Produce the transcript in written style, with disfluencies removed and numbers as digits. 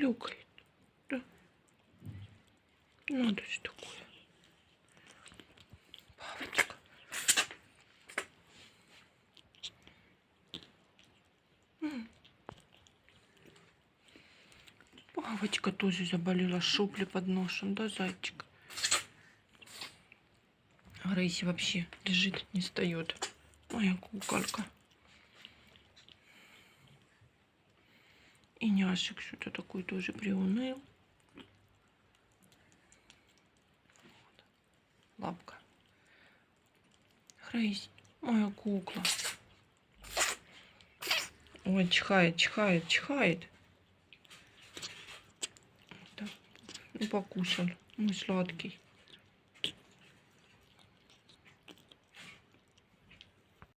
хрюкает. Да. Надо же такое. Павочка. Павочка тоже заболела, шупли под носом, да, зайчик? А Рейси вообще лежит, не встает. Моя куколка. И няшек что-то такой тоже приуныл. Лапка. Рейси, моя кукла. Ой, чихает, чихает, чихает. Ну, покусал. Ну, сладкий.